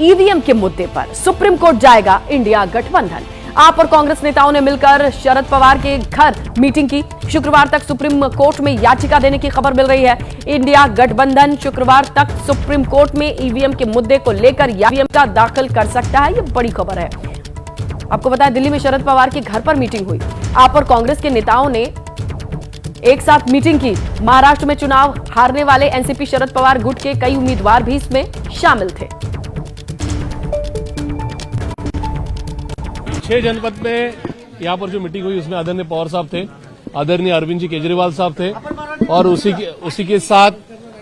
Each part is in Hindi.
ईवीएम के मुद्दे पर सुप्रीम कोर्ट जाएगा इंडिया गठबंधन। आप और कांग्रेस नेताओं ने मिलकर शरद पवार के घर मीटिंग की। शुक्रवार तक सुप्रीम कोर्ट में याचिका देने की खबर मिल रही है। इंडिया गठबंधन शुक्रवार तक सुप्रीम कोर्ट में ईवीएम के मुद्दे को लेकर याचिका दाखिल कर सकता है। यह बड़ी खबर है। आपको बताएं, दिल्ली में शरद पवार के घर पर मीटिंग हुई। आप और कांग्रेस के नेताओं ने एक साथ मीटिंग की। महाराष्ट्र में चुनाव हारने वाले एनसीपी शरद पवार गुट के कई उम्मीदवार भी इसमें शामिल थे। 6 जनपद में यहाँ पर जो मीटिंग हुई उसमें आदरणीय पवार साहब थे, आदरणीय अरविंद जी केजरीवाल साहब थे और उसी के साथ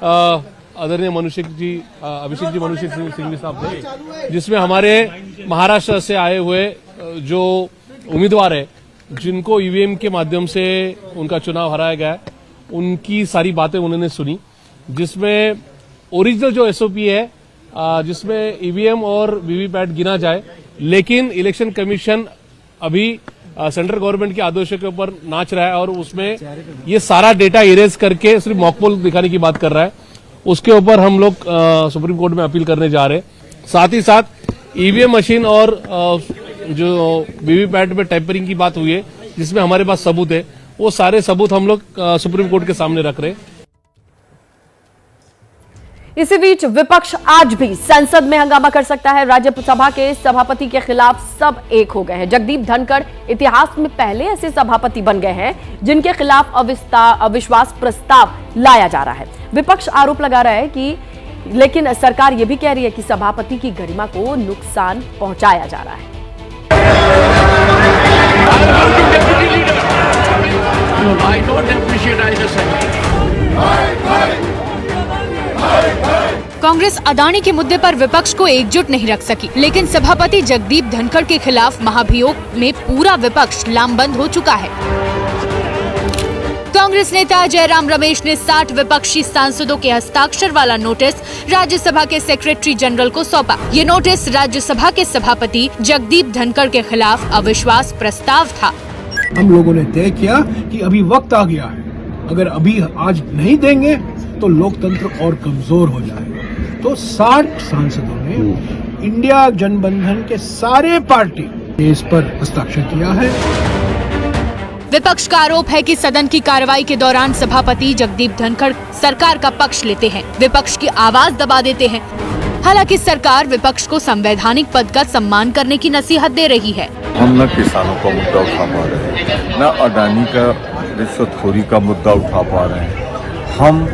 आदरणीय अभिषेक जी मनुष्य सिंह साहब थे, जिसमें हमारे महाराष्ट्र से आए हुए जो उम्मीदवार है जिनको ईवीएम के माध्यम से उनका चुनाव हराया गया है, उनकी सारी बातें उन्होंने सुनी, जिसमें ओरिजिनल जो एसओपी है जिसमें ईवीएम और वीवीपैट गिना जाए, लेकिन इलेक्शन कमीशन अभी सेंट्रल गवर्नमेंट के आदेशों के ऊपर नाच रहा है और उसमें ये सारा डेटा इरेज करके सिर्फ मॉकपोल दिखाने की बात कर रहा है। उसके ऊपर हम लोग सुप्रीम कोर्ट में अपील करने जा रहे हैं। साथ ही साथ ईवीएम मशीन और जो वीवीपैट में टेम्परिंग की बात हुई है, जिसमें हमारे पास सबूत है, वो सारे सबूत हम लोग सुप्रीम कोर्ट के सामने रख रहे हैं। इसी बीच विपक्ष आज भी संसद में हंगामा कर सकता है। राज्यसभा के सभापति के खिलाफ सब एक हो गए हैं। जगदीप धनखड़ इतिहास में पहले ऐसे सभापति बन गए हैं जिनके खिलाफ अविश्वास प्रस्ताव लाया जा रहा है। विपक्ष आरोप लगा रहा है कि लेकिन सरकार यह भी कह रही है कि सभापति की गरिमा को नुकसान पहुंचाया जा रहा है। कांग्रेस अडानी के मुद्दे पर विपक्ष को एकजुट नहीं रख सकी, लेकिन सभापति जगदीप धनखड़ के खिलाफ महाभियोग में पूरा विपक्ष लामबंद हो चुका है। कांग्रेस नेता जयराम रमेश ने 60 विपक्षी सांसदों के हस्ताक्षर वाला नोटिस राज्यसभा के सेक्रेटरी जनरल को सौंपा। ये नोटिस राज्यसभा के सभापति जगदीप धनखड़ के खिलाफ अविश्वास प्रस्ताव था। हम लोगों ने तय किया कि अभी वक्त आ गया है, अगर अभी आज नहीं देंगे तो लोकतंत्र और कमजोर हो जाएगा। तो 60 सांसदों ने इंडिया गठबंधन के सारे पार्टी इस पर हस्ताक्षर किया है। विपक्ष का आरोप है कि सदन की कार्रवाई के दौरान सभापति जगदीप धनखड़ सरकार का पक्ष लेते हैं, विपक्ष की आवाज दबा देते हैं। हालांकि सरकार विपक्ष को संवैधानिक पद का सम्मान करने की नसीहत दे रही है। हम न किसानों का मुद्दा उठा पा रहे हैं, न अडानी का रिश्वतखोरी का मुद्दा उठा पा रहे हैं, हम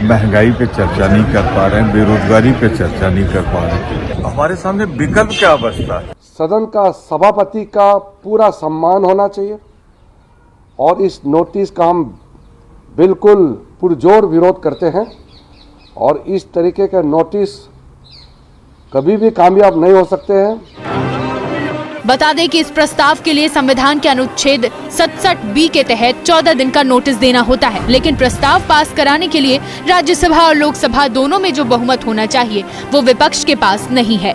महंगाई पे चर्चा नहीं कर पा रहे हैं, बेरोजगारी पे चर्चा नहीं कर पा रहे। हमारे सामने विकल्प क्या बचता है? सदन का सभापति का पूरा सम्मान होना चाहिए और इस नोटिस का हम बिल्कुल पुरजोर विरोध करते हैं और इस तरीके के नोटिस कभी भी कामयाब नहीं हो सकते हैं। बता दें कि इस प्रस्ताव के लिए संविधान के अनुच्छेद 67B के तहत 14 दिन का नोटिस देना होता है, लेकिन प्रस्ताव पास कराने के लिए राज्यसभा और लोकसभा दोनों में जो बहुमत होना चाहिए वो विपक्ष के पास नहीं है,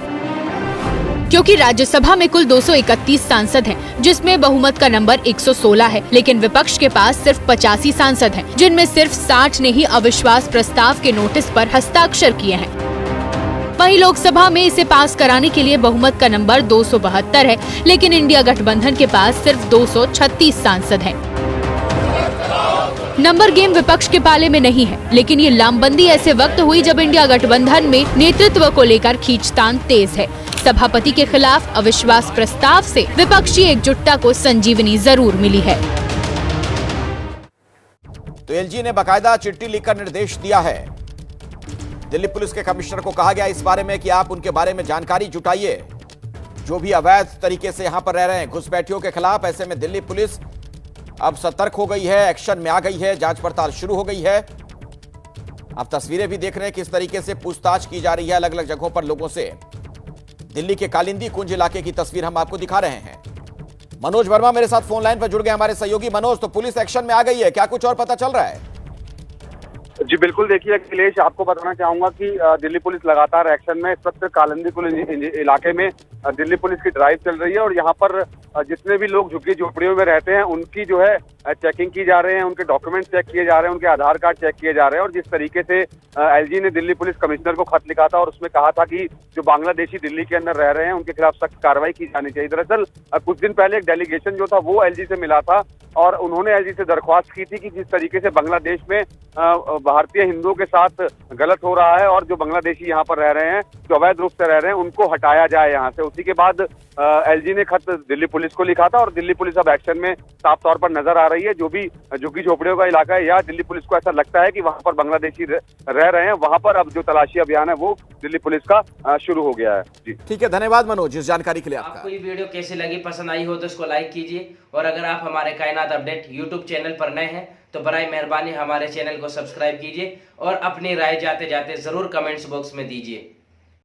क्योंकि राज्यसभा में कुल 231 सांसद हैं, जिसमें बहुमत का नंबर 116 है, लेकिन विपक्ष के पास सिर्फ 85 सांसद हैं, जिनमें सिर्फ 60 ने ही अविश्वास प्रस्ताव के नोटिस पर हस्ताक्षर किए हैं। वहीं लोकसभा में इसे पास कराने के लिए बहुमत का नंबर 272 है, लेकिन इंडिया गठबंधन के पास सिर्फ 236 सांसद हैं। नंबर गेम विपक्ष के पाले में नहीं है, लेकिन ये लामबंदी ऐसे वक्त हुई जब इंडिया गठबंधन में नेतृत्व को लेकर खींचतान तेज है। सभापति के खिलाफ अविश्वास प्रस्ताव से विपक्षी एकजुटता को संजीवनी जरूर मिली है। तो एलजी ने बाकायदा चिट्ठी लिखकर निर्देश दिया है। दिल्ली पुलिस के कमिश्नर को कहा गया इस बारे में कि आप उनके बारे में जानकारी जुटाइए, जो भी अवैध तरीके से यहां पर रह रहे हैं घुसपैठियों के खिलाफ। ऐसे में दिल्ली पुलिस अब सतर्क हो गई है, एक्शन में आ गई है, जांच पड़ताल शुरू हो गई है। आप तस्वीरें भी देख रहे हैं किस तरीके से पूछताछ की जा रही है अलग अलग जगहों पर लोगों से। दिल्ली के कालिंदी कुंज इलाके की तस्वीर हम आपको दिखा रहे हैं। मनोज वर्मा मेरे साथ फोन लाइन पर जुड़ गए, हमारे सहयोगी। मनोज, तो पुलिस एक्शन में आ गई है, क्या कुछ और पता चल रहा है? जी बिल्कुल, देखिए अखिलेश, आपको बताना चाहूंगा कि दिल्ली पुलिस लगातार एक्शन में। इस वक्त कालिंदी कुंज इलाके में दिल्ली पुलिस की ड्राइव चल रही है और यहाँ पर जितने भी लोग झुग्गी झोपड़ियों में रहते हैं उनकी जो है चेकिंग की जा रहे हैं, उनके डॉक्यूमेंट चेक किए जा रहे हैं, उनके आधार कार्ड चेक किए जा रहे हैं। और जिस तरीके से एलजी ने दिल्ली पुलिस कमिश्नर को खत लिखा था और उसमें कहा था कि जो बांग्लादेशी दिल्ली के अंदर रह रहे हैं उनके खिलाफ सख्त कार्रवाई की जानी चाहिए। दरअसल कुछ दिन पहले एक डेलीगेशन जो था वो एलजी से मिला था और उन्होंने एलजी से दरख्वास्त की थी कि जिस तरीके से बांग्लादेश में भारतीय हिंदुओं के साथ गलत हो रहा है और जो बांग्लादेशी यहाँ पर रह रहे हैं, जो अवैध रूप से रह रहे हैं, उनको हटाया जाए यहाँ से। उसी के बाद एलजी ने खत दिल्ली पुलिस को लिखा था और दिल्ली पुलिस अब एक्शन में साफ तौर पर नजर आ रही है। जो भी झुग्गी झोपड़ियों का इलाका है या दिल्ली पुलिस को ऐसा लगता है कि वहां पर बांग्लादेशी रह रहे हैं, वहां पर अब जो तलाशी अभियान है वो दिल्ली पुलिस का शुरू हो गया है। जी ठीक है, धन्यवाद मनोज इस जानकारी के लिए। आपको ये वीडियो कैसी लगी, पसंद आई हो तो इसको लाइक कीजिए और अगर आप हमारे कायनात अपडेट यूट्यूब चैनल पर नए हैं तो बराए मेहरबानी हमारे चैनल को सब्सक्राइब कीजिए और अपनी राय जाते जाते जरूर कमेंट्स बॉक्स में दीजिए।